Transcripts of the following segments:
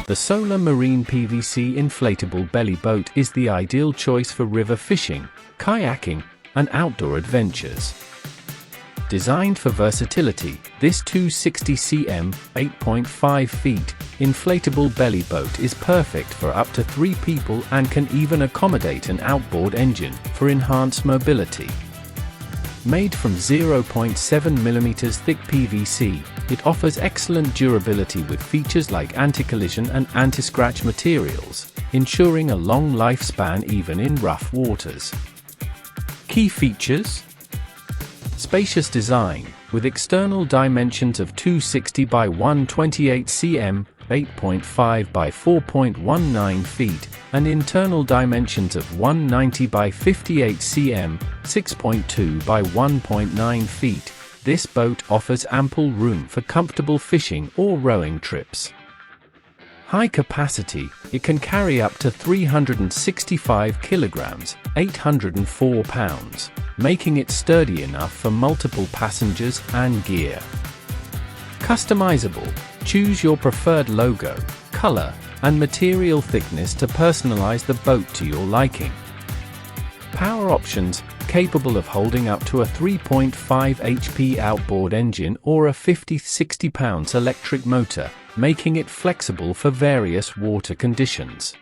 The Solar Marine PVC Inflatable Belly Boat is the ideal choice for river fishing, kayaking, and outdoor adventures. Designed for versatility, this 260 cm, 8.5 feet, inflatable belly boat is perfect for up to 3 people and can even accommodate an outboard engine for enhanced mobility. Made from 0.7 mm thick PVC, it offers excellent durability with features like anti-collision and anti-scratch materials, ensuring a long lifespan even in rough waters. Key features: spacious design, with external dimensions of 260 by 128 cm, 8.5 by 4.19 feet, and internal dimensions of 190 by 58 cm, 6.2 by 1.9 feet. This boat offers ample room for comfortable fishing or rowing trips. High capacity, it can carry up to 365 kilograms, 804 pounds, making it sturdy enough for multiple passengers and gear. Customizable, choose your preferred logo, color, and material thickness to personalize the boat to your liking. Power options, capable of holding up to a 3.5 HP outboard engine or a 50-60 pounds electric motor, making it flexible for various water conditions.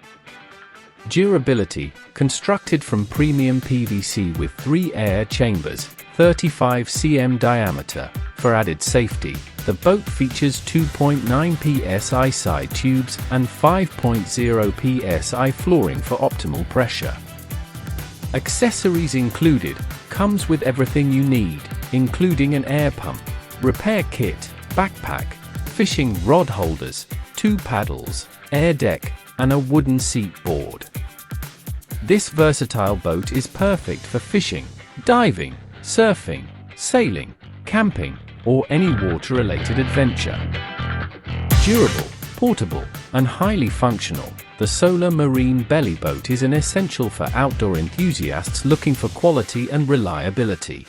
Durability, constructed from premium PVC with 3 air chambers, 35 cm diameter. For added safety, the boat features 2.9 psi side tubes and 5.0 psi flooring for optimal pressure. Accessories included, comes with everything you need, including an air pump, repair kit, backpack, fishing rod holders, 2 paddles, air deck, and a wooden seat board. This versatile boat is perfect for fishing, diving, surfing, sailing, camping, or any water-related adventure. Durable, portable, and highly functional, the Solar Marine Belly Boat is an essential for outdoor enthusiasts looking for quality and reliability.